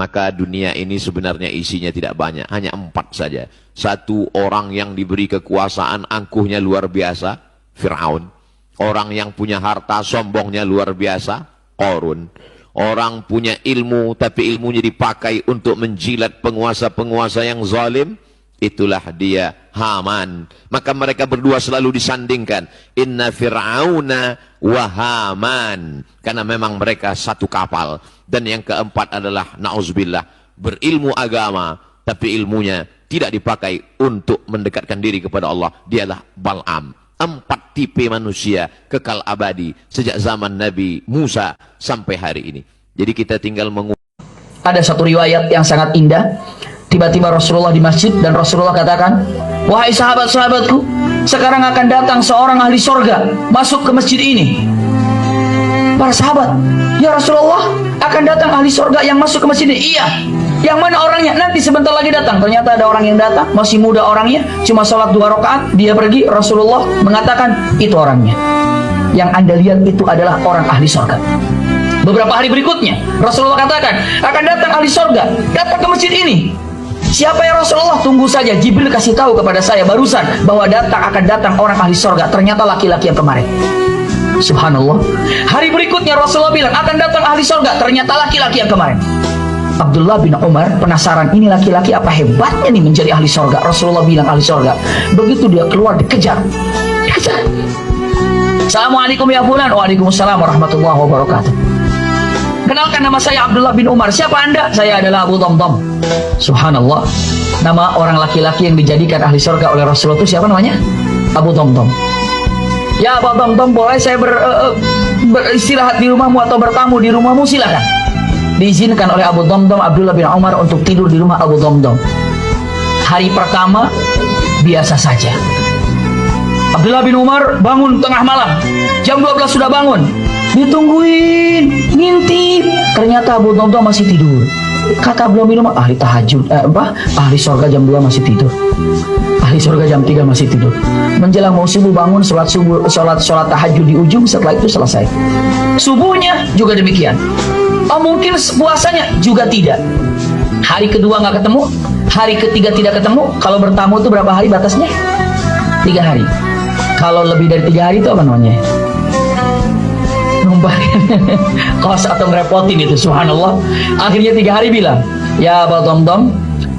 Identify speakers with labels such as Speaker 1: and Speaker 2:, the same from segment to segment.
Speaker 1: Maka dunia ini sebenarnya isinya tidak banyak, hanya 4 saja. Satu, orang yang diberi kekuasaan angkuhnya luar biasa, Fir'aun. Orang yang punya harta sombongnya luar biasa, Qarun. Orang punya ilmu tapi ilmunya dipakai untuk menjilat penguasa-penguasa yang zalim, itulah dia Haman. Maka mereka berdua selalu disandingkan, inna Fir'auna wa Haman, karena memang mereka satu kapal. Dan yang keempat adalah na'udzubillah, berilmu agama tapi ilmunya tidak dipakai untuk mendekatkan diri kepada Allah, dialah Bal'am. 4 tipe manusia kekal abadi sejak zaman Nabi Musa sampai hari ini. Jadi kita tinggal
Speaker 2: Ada satu riwayat yang sangat indah. Tiba-tiba Rasulullah di masjid dan Rasulullah katakan, wahai sahabat-sahabatku, sekarang akan datang seorang ahli sorga masuk ke masjid ini. Para sahabat, ya Rasulullah, akan datang ahli sorga yang masuk ke masjid ini. Iya. Yang mana orangnya? Nanti sebentar lagi datang. Ternyata ada orang yang datang, masih muda orangnya, cuma sholat 2 rakaat, dia pergi. Rasulullah mengatakan, itu orangnya. Yang Anda lihat itu adalah orang ahli sorga. Beberapa hari berikutnya, Rasulullah katakan, akan datang ahli sorga, datang ke masjid ini. Siapa ya Rasulullah? Tunggu saja, Jibril kasih tahu kepada saya barusan bahwa akan datang orang ahli sorga. Ternyata laki-laki yang kemarin. Subhanallah. Hari berikutnya Rasulullah bilang akan datang ahli sorga. Ternyata laki-laki yang kemarin. Abdullah bin Umar penasaran, ini laki-laki apa hebatnya nih menjadi ahli sorga. Rasulullah bilang ahli sorga. Begitu dia keluar dikejar. Assalamualaikum ya fulan. Waalaikumsalam warahmatullahi wabarakatuh. Kenalkan, nama saya Abdullah bin Umar. Siapa Anda? Saya adalah Abu Damdam. Subhanallah. Nama orang laki-laki yang dijadikan ahli sorga oleh Rasulullah itu siapa namanya? Abu Damdam. Ya Abu Damdam, boleh saya beristirahat di rumahmu atau bertamu di rumahmu? Silakan. Diizinkan oleh Abu Damdam Abdullah bin Umar untuk tidur di rumah Abu Damdam. Hari pertama biasa saja. Abdullah bin Umar bangun tengah malam, jam 12 sudah bangun. Ditungguin, ngintip. Ternyata Abu Damdam masih tidur. Kata belum minum, ahli tahajud, ahli sorga jam 2 masih tidur. Ahli surga jam 3 masih tidur. Menjelang mau subuh bangun, sholat tahajud di ujung, setelah itu selesai. Subuhnya juga demikian. Oh mungkin puasanya juga tidak. Hari kedua nggak ketemu, hari ketiga tidak ketemu. Kalau bertamu itu berapa hari batasnya? 3 hari. Kalau lebih dari 3 hari itu apa namanya? Numbahin kos atau ngerepotin itu, subhanallah. Akhirnya 3 hari bilang, ya Abu Damdam,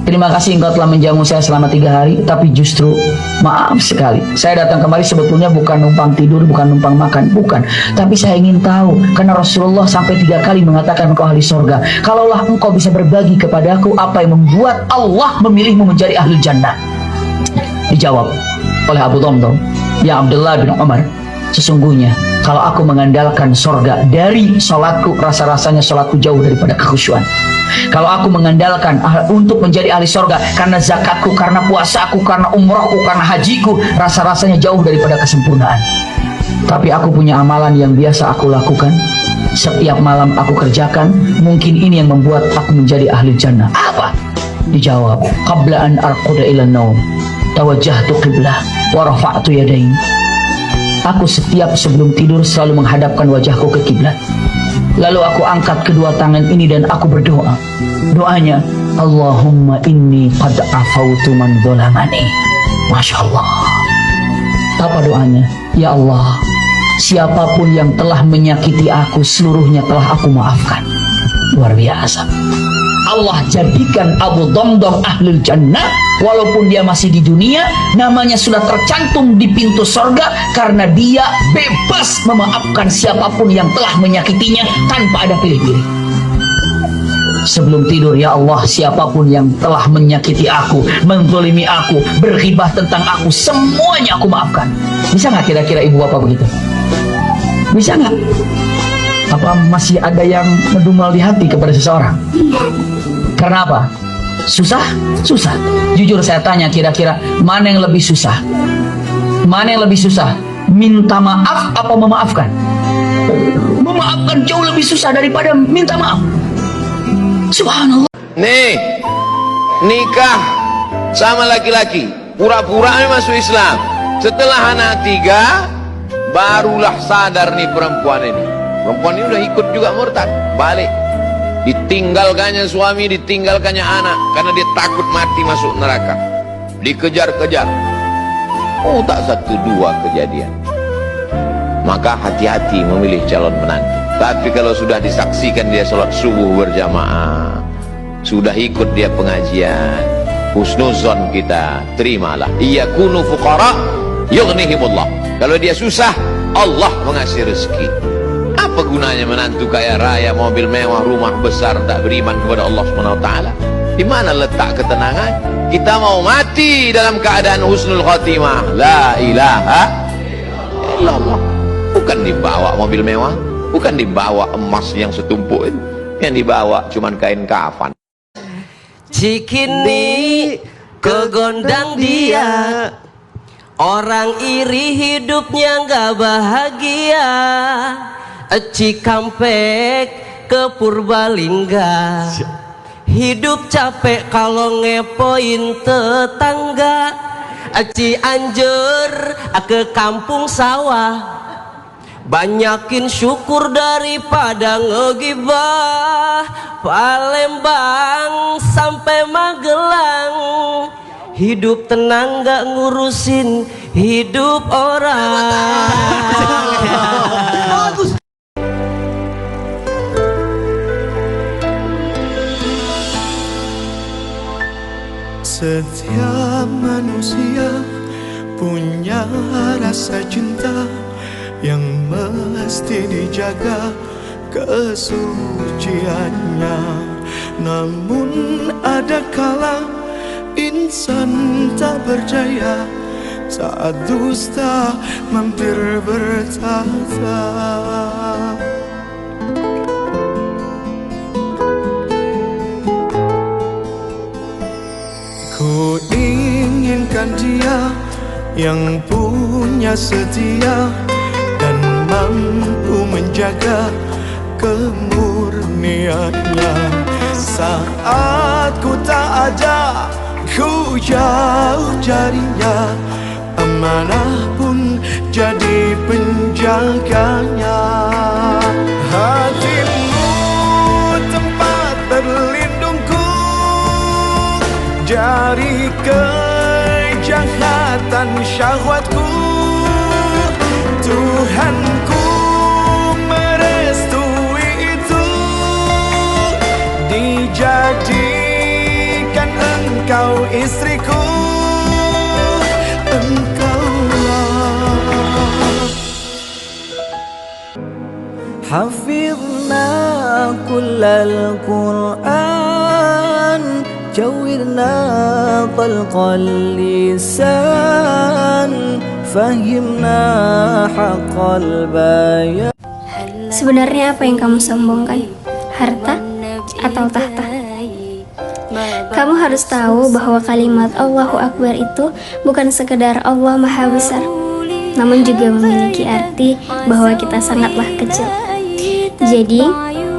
Speaker 2: terima kasih engkau telah menjamu saya selama 3 hari, tapi justru maaf sekali, saya datang kemari sebetulnya bukan numpang tidur, bukan numpang makan, bukan. Tapi saya ingin tahu, karena Rasulullah sampai 3 kali mengatakan engkau ahli surga. Kalaulah engkau bisa berbagi kepadaku apa yang membuat Allah memilihmu menjadi ahli jannah. Dijawab oleh Abu Damdam, ya Abdullah bin Umar, sesungguhnya kalau aku mengandalkan surga dari sholatku, rasa-rasanya sholatku jauh daripada kekhusyuan. Kalau aku mengandalkan untuk menjadi ahli surga karena zakatku, karena puasaku, karena umrohku, karena hajiku, rasa-rasanya jauh daripada kesempurnaan. Tapi aku punya amalan yang biasa aku lakukan, setiap malam aku kerjakan, mungkin ini yang membuat aku menjadi ahli jannah. Apa? Dijawab, qabla an arquda ila naum tawajjahtu qiblah wa rafa'tu yadayn. Aku setiap sebelum tidur selalu menghadapkan wajahku ke kiblat. Lalu aku angkat kedua tangan ini dan aku berdoa. Doanya, Allahumma inni qad afautu man dzalamani. Masya Allah. Apa doanya? Ya Allah, siapapun yang telah menyakiti aku, seluruhnya telah aku maafkan. Luar biasa. Allah jadikan Abu Damdam ahlul jannah, walaupun dia masih di dunia, namanya sudah tercantum di pintu sorga karena dia bebas memaafkan siapapun yang telah menyakitinya tanpa ada pilih-pilih. sebelum tidur, ya Allah, siapapun yang telah menyakiti aku, menzalimi aku, berghibah tentang aku, semuanya aku maafkan. Bisa nggak kira-kira ibu bapak begitu? Bisa nggak? Apa masih ada yang ngedumel di hati kepada seseorang? Karena apa? Susah? Susah. Jujur saya tanya, kira-kira mana yang lebih susah? Mana yang lebih susah? Minta maaf apa memaafkan? Memaafkan jauh lebih susah daripada minta maaf. Subhanallah.
Speaker 1: Nih, nikah sama laki-laki, pura-pura masuk Islam. Setelah anak 3, barulah sadar nih perempuan ini. Perempuan ini udah ikut juga murtad, balik. Ditinggalkannya suami, ditinggalkannya anak, karena dia takut mati masuk neraka. Dikejar-kejar. Oh, tak 1-2 kejadian. Maka hati-hati memilih calon menantu. Tapi kalau sudah disaksikan dia sholat subuh berjamaah, sudah ikut dia pengajian, husnuzon kita, terimalah. Iyakunu fuqara yughnihimullah. Kalau dia susah, Allah mengasih rezeki. Apa gunanya menantu kaya raya, mobil mewah, rumah besar, tak beriman kepada Allah SWT? Di mana letak ketenangan? Kita mau mati dalam keadaan husnul khotimah. La ilaha illallah. Bukan dibawa mobil mewah, bukan dibawa emas yang setumpuk itu. Yang dibawa cuman kain kafan.
Speaker 3: Cikini kegondang dia, orang iri hidupnya nggak bahagia. Cikampek ke Purbalingga, hidup capek kalau ngepoin tetangga. Cianjur ke kampung sawah, banyakin syukur daripada ngegibah. Palembang sampai Magelang, hidup tenang gak ngurusin hidup orang.
Speaker 4: Setiap manusia punya rasa cinta yang mesti dijaga kesuciannya. Namun ada kala insan tak berdaya saat dusta mampir bertata. Ku inginkan dia yang punya setia dan mampu menjaga kemurniannya. Saat ku tak ada, ku jauh carinya, amanah pun jadi penjaganya. Hatimu tempat berlindungku dari kejahatan syahwatku. Tuhanku merestui itu, dijadikan engkau istriku. Engkaulah
Speaker 3: Hafizna kullal Qur'an, jawirna talqal lisan, fahimna haqqal bayan.
Speaker 5: Sebenarnya apa yang kamu sombongkan? Harta atau tahta? Kamu harus tahu bahwa kalimat Allahu Akbar itu bukan sekedar Allah Maha Besar, namun juga memiliki arti bahwa kita sangatlah kecil. Jadi,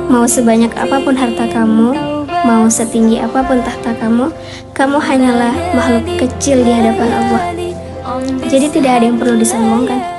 Speaker 5: mau sebanyak apapun harta kamu, mau setinggi apapun tahta kamu, kamu hanyalah makhluk kecil di hadapan Allah. Jadi tidak ada yang perlu disombongkan.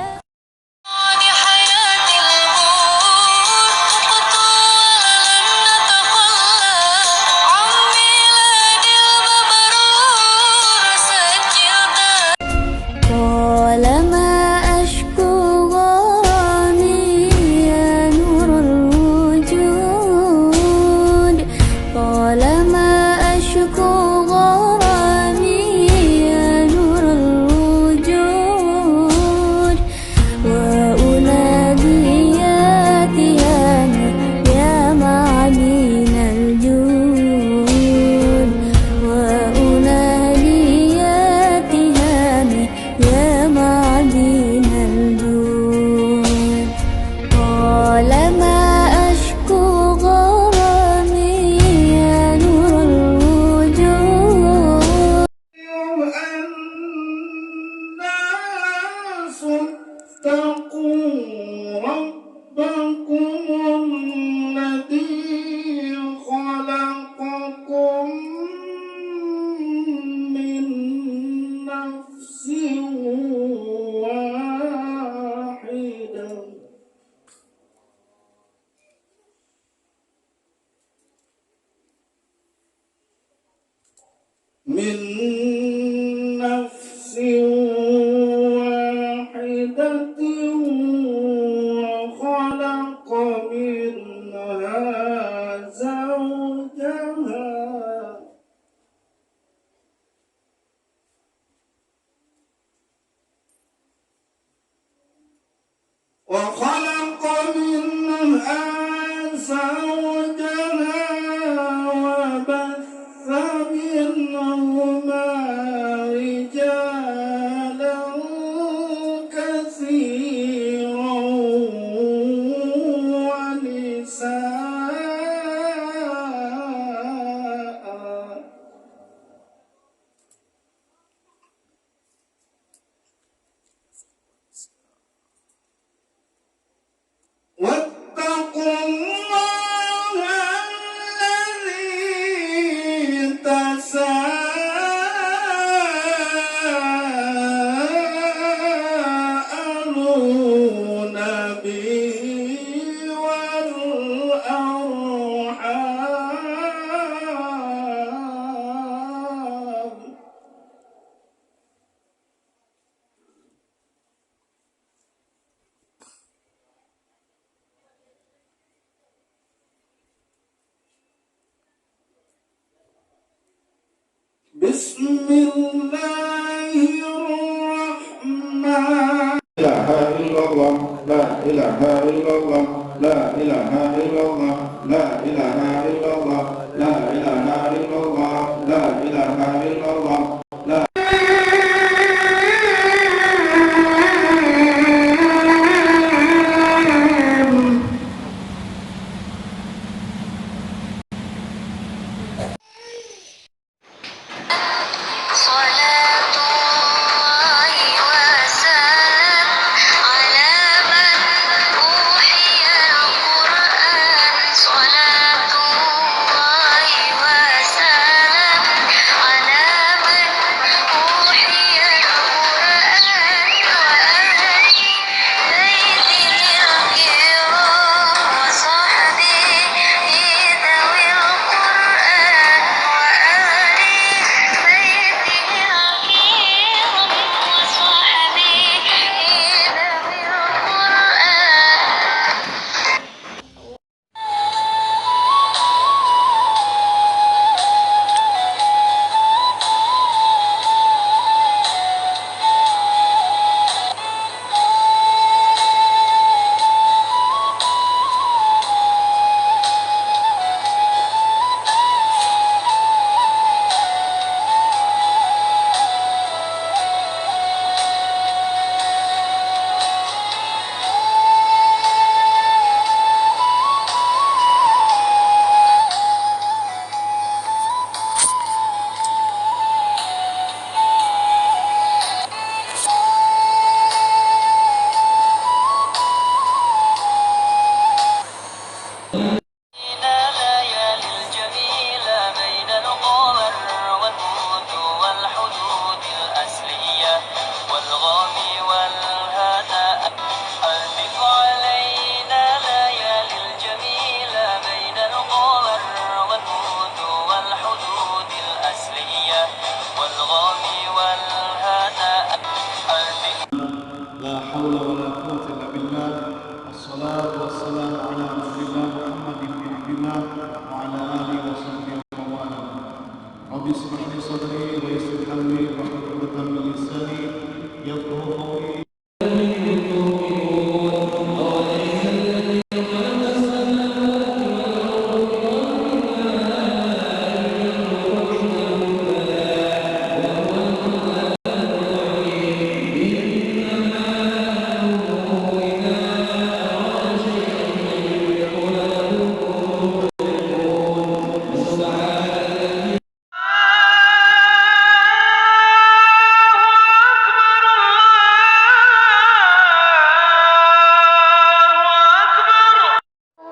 Speaker 6: من نفس واحدة وخلق منها زوجها وخلق منها زوجها وبث منهما رجالا كثيرا ونساء واتقوا الله الذي تساءلون به والأرحام بسم الله الرحمن
Speaker 7: لا إله إلا الله لا إله إلا الله لا إله إلا الله لا إله إلا الله لا إله إلا الله لا إله إلا الله لا
Speaker 8: صلاة الله وسلام على من أوحي القرآن صلاة الله وسلام على من أوحي القرآن وأهل بيته الكرام وصحبه ذوي القرآن وأهل بيته الكرام وصحبه ذوي القرآن. الليالي الجميلة بين القمر والموت والحدود الأصلية والغام والهناء ألطف علينا الليالي الجميلة بين القمر والموت والحدود الأصلية والغام والهناء ألطف.
Speaker 7: لا حول ولا قوة إلا بالله والصلاة والسلام على رسول الله محمد بن عبد الله وعلى آله وصحبه ومن والاه رب اشرح لي صدري ويسر أمري واحلل عقدة من لساني يفقهوا قولي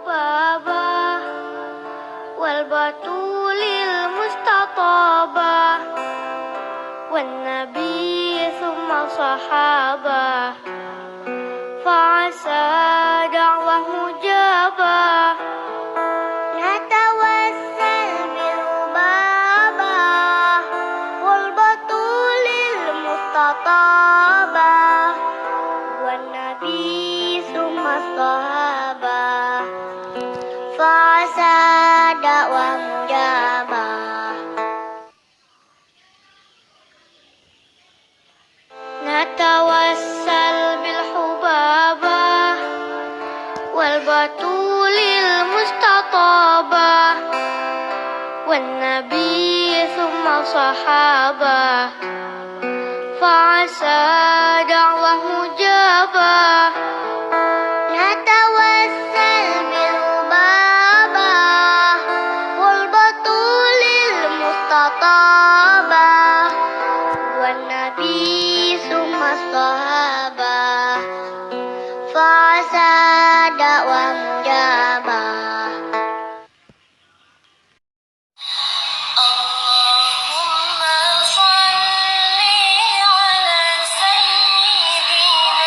Speaker 8: بابا والبتول المستطابة والنبي ثم صحابة فعسى دعوة مجابة نتوسل بربابة صحابة فعسى دعوة مجابة نتوسل بالربابة والبطول المستطابة والنبي ثم الصحابة فعسى دعوة مجابة اللهم صل على سيدنا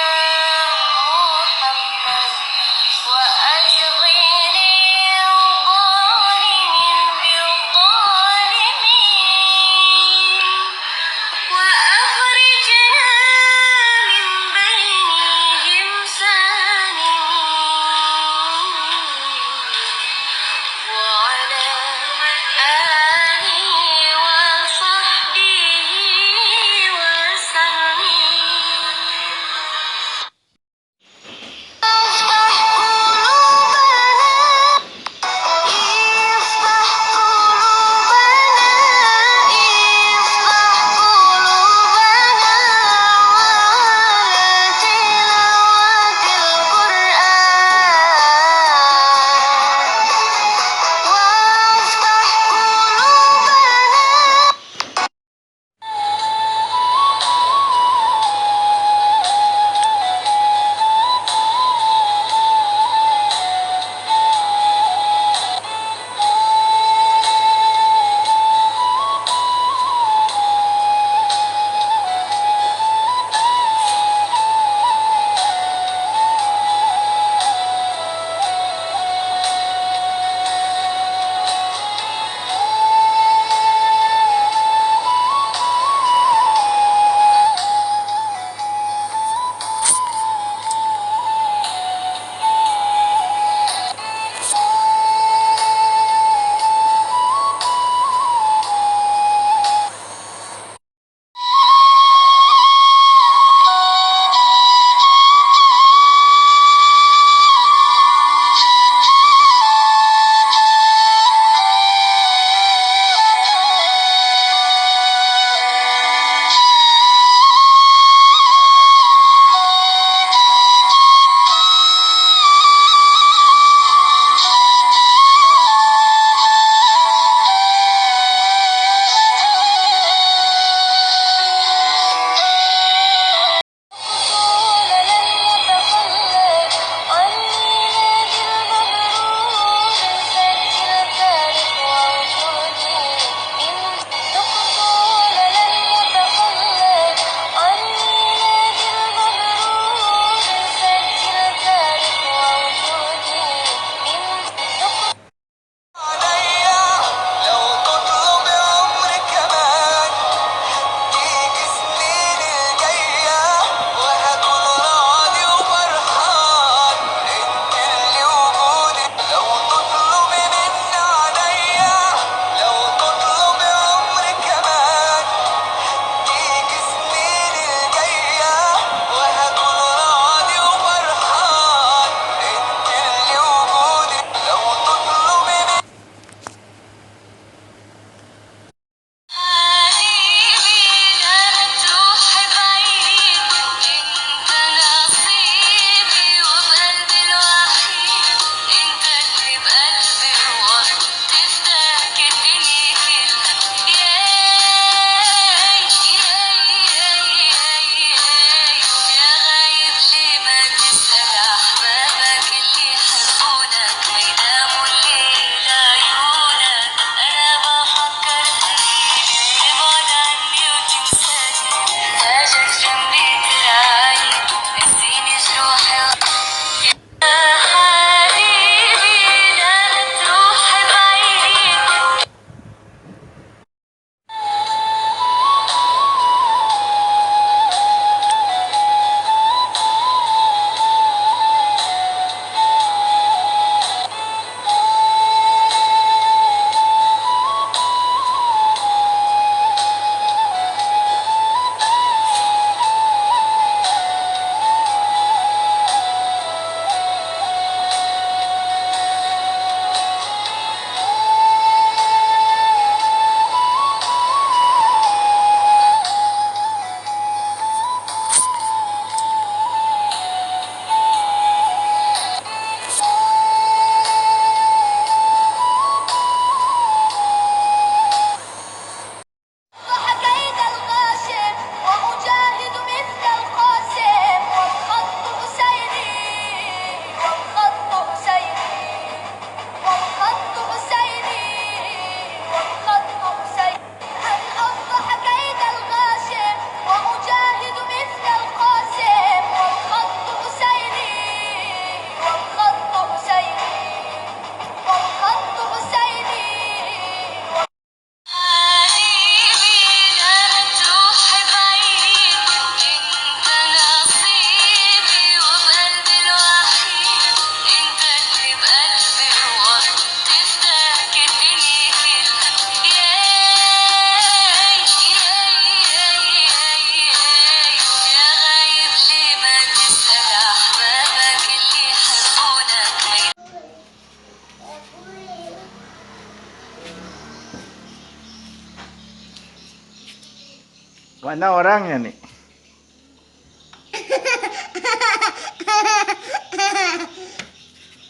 Speaker 7: Mana orangnya nih?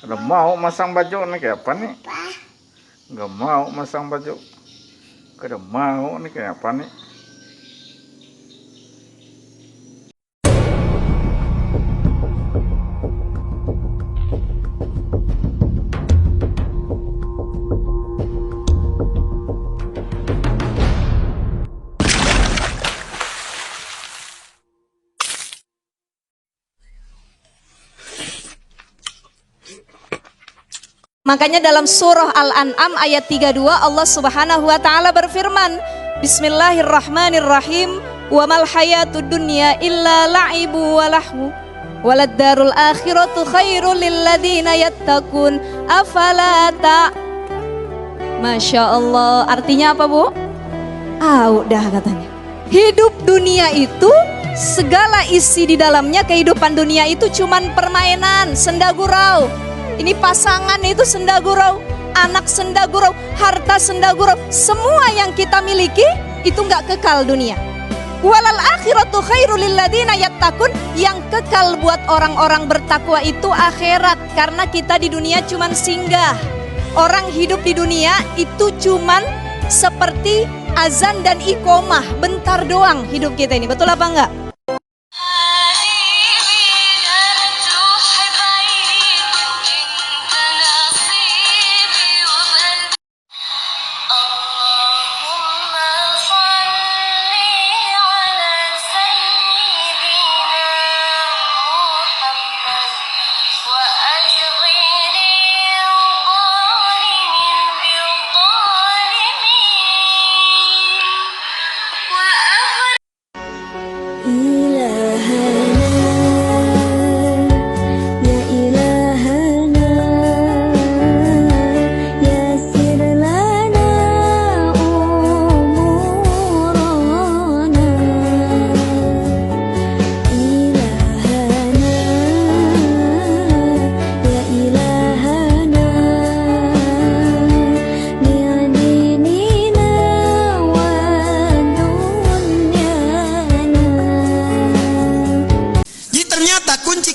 Speaker 7: Udah mau masang baju nih kayak apa nih? Nggak mau masang baju. Udah mau nih kayak apa nih?
Speaker 9: Makanya dalam surah Al-An'am ayat 32 Allah Subhanahu wa taala berfirman, Bismillahirrahmanirrahim, wa mal hayatud dunya illa la'ibu wa lahu walad darul akhiratu khairul lil ladzina yattaqun afala ta. Masya Allah, artinya apa, Bu? Udah katanya. Hidup dunia itu, segala isi di dalamnya, kehidupan dunia itu cuman permainan, senda gurau. Ini pasangan itu senda gurau, anak senda gurau, harta senda gurau. Semua yang kita miliki itu nggak kekal dunia. Walal akhiratu khairul lil ladzina yattaqun, yang kekal buat orang-orang bertakwa itu akhirat. Karena kita di dunia cuman singgah. Orang hidup di dunia itu cuman seperti azan dan iqomah, bentar doang hidup kita ini. Betul apa enggak?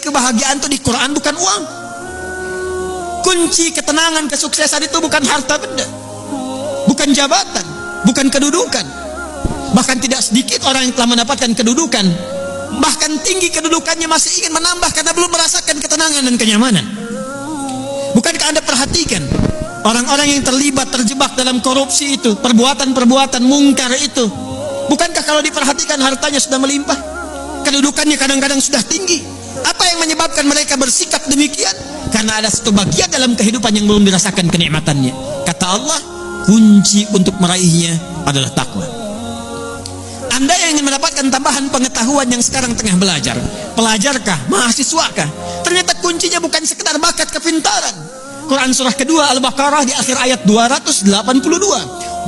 Speaker 10: Kebahagiaan itu di Quran bukan uang. Kunci ketenangan, kesuksesan itu bukan harta benda, bukan jabatan, bukan kedudukan. Bahkan tidak sedikit orang yang telah mendapatkan kedudukan, bahkan tinggi kedudukannya, masih ingin menambah karena belum merasakan ketenangan dan kenyamanan. Bukankah Anda perhatikan orang-orang yang terjebak dalam korupsi itu, perbuatan-perbuatan mungkar itu? Bukankah kalau diperhatikan hartanya sudah melimpah, kedudukannya kadang-kadang sudah tinggi? Apa yang menyebabkan mereka bersikap demikian? Karena ada satu bagian dalam kehidupan yang belum dirasakan kenikmatannya. Kata Allah, kunci untuk meraihnya adalah takwa. Anda yang ingin mendapatkan tambahan pengetahuan yang sekarang tengah belajar, pelajarkah, mahasiswakah? Ternyata kuncinya bukan sekedar bakat kepintaran. Quran surah kedua Al-Baqarah di akhir ayat 282.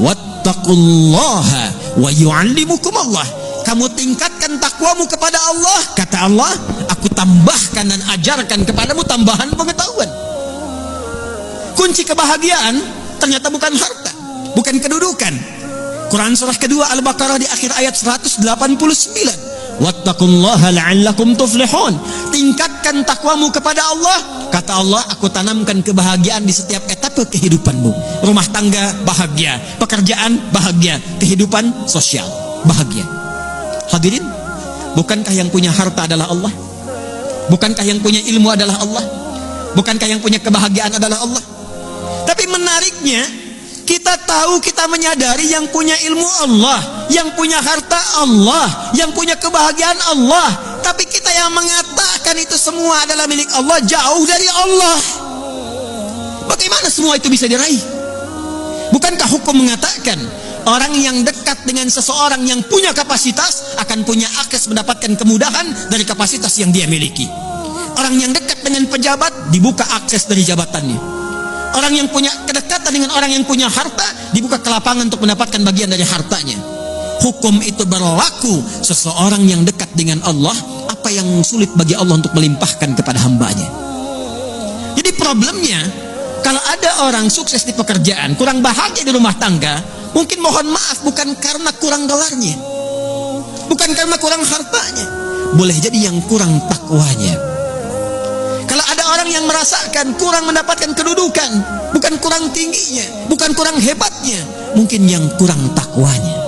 Speaker 10: Wattaqullaha wa yu'allimukumullah. Kamu tingkatkan takwamu kepada Allah, kata Allah, aku tambahkan dan ajarkan kepadamu tambahan pengetahuan. Kunci kebahagiaan ternyata bukan harta, bukan kedudukan. Quran surah kedua Al-Baqarah di akhir ayat 189. Wattaqullaha la'allakum tuflihun. Tingkatkan takwamu kepada Allah, kata Allah, aku tanamkan kebahagiaan di setiap etape kehidupanmu. Rumah tangga bahagia, pekerjaan bahagia, kehidupan sosial bahagia. Hadirin, bukankah yang punya harta adalah Allah? Bukankah yang punya ilmu adalah Allah? Bukankah yang punya kebahagiaan adalah Allah? Tapi menariknya, kita tahu, kita menyadari yang punya ilmu Allah, yang punya harta Allah, yang punya kebahagiaan Allah. Tapi kita yang mengatakan itu semua adalah milik Allah, jauh dari Allah. Bagaimana semua itu bisa diraih? Bukankah hukum mengatakan orang yang dekat dengan seseorang yang punya kapasitas akan punya akses mendapatkan kemudahan dari kapasitas yang dia miliki. Orang yang dekat dengan pejabat dibuka akses dari jabatannya. Orang yang punya kedekatan dengan orang yang punya harta dibuka kelapangan untuk mendapatkan bagian dari hartanya. Hukum itu berlaku seseorang yang dekat dengan Allah, apa yang sulit bagi Allah untuk melimpahkan kepada hambanya. Jadi problemnya, kalau ada orang sukses di pekerjaan, kurang bahagia di rumah tangga, mungkin mohon maaf bukan karena kurang gelarnya, bukan karena kurang hartanya. Boleh jadi yang kurang takwanya. Kalau ada orang yang merasakan kurang mendapatkan kedudukan, bukan kurang tingginya, bukan kurang hebatnya, mungkin yang kurang takwanya.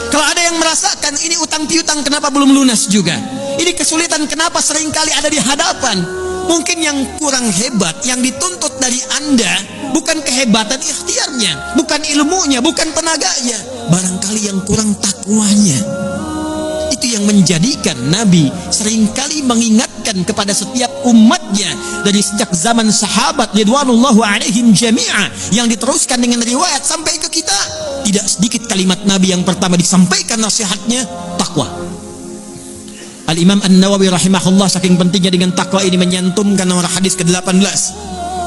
Speaker 10: Kalau ada yang merasakan ini utang piutang kenapa belum lunas juga, ini kesulitan kenapa seringkali ada di hadapan, mungkin yang kurang hebat yang dituntut dari Anda bukan kehebatan ikhtiarnya, bukan ilmunya, bukan tenaganya, barangkali yang kurang takwanya. Itu yang menjadikan Nabi seringkali mengingatkan kepada setiap umatnya dari sejak zaman sahabat ridwanullahu alaihim jami'a yang diteruskan dengan riwayat sampai ke kita. Tidak sedikit kalimat Nabi yang pertama disampaikan nasihatnya takwa. Al-Imam An-Nawawi rahimahullah saking pentingnya dengan takwa ini menyantumkan nomor hadis ke-18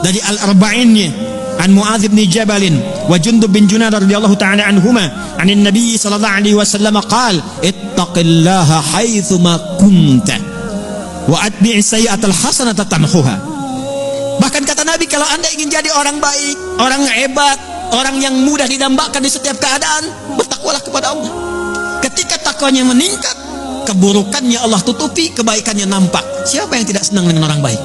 Speaker 10: dari Al-Arba'innya an Mu'adz bin Jabal wa Jundub bin Junadah radhiyallahu ta'ala anhuma anin Nabi sallallahu alaihi wasallam qala ittaqillaha haitsu ma kunta wa atbi' sayyi'atal hasanata tamhuha. Bahkan kata Nabi, kalau Anda ingin jadi orang baik, orang hebat, orang yang mudah didambakan di setiap keadaan, bertakwalah kepada Allah. Ketika takwanya meningkat, keburukannya Allah tutupi, kebaikannya nampak. Siapa yang tidak senang dengan orang baik?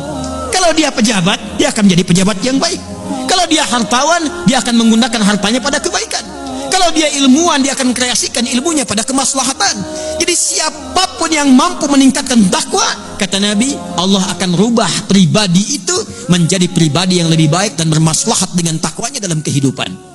Speaker 10: Kalau dia pejabat, dia akan menjadi pejabat yang baik. Kalau dia hartawan, dia akan menggunakan hartanya pada kebaikan. Kalau dia ilmuwan, dia akan kreasikan ilmunya pada kemaslahatan. Jadi siapapun yang mampu meningkatkan takwa, kata Nabi, Allah akan rubah pribadi itu menjadi pribadi yang lebih baik dan bermaslahat dengan takwanya dalam kehidupan.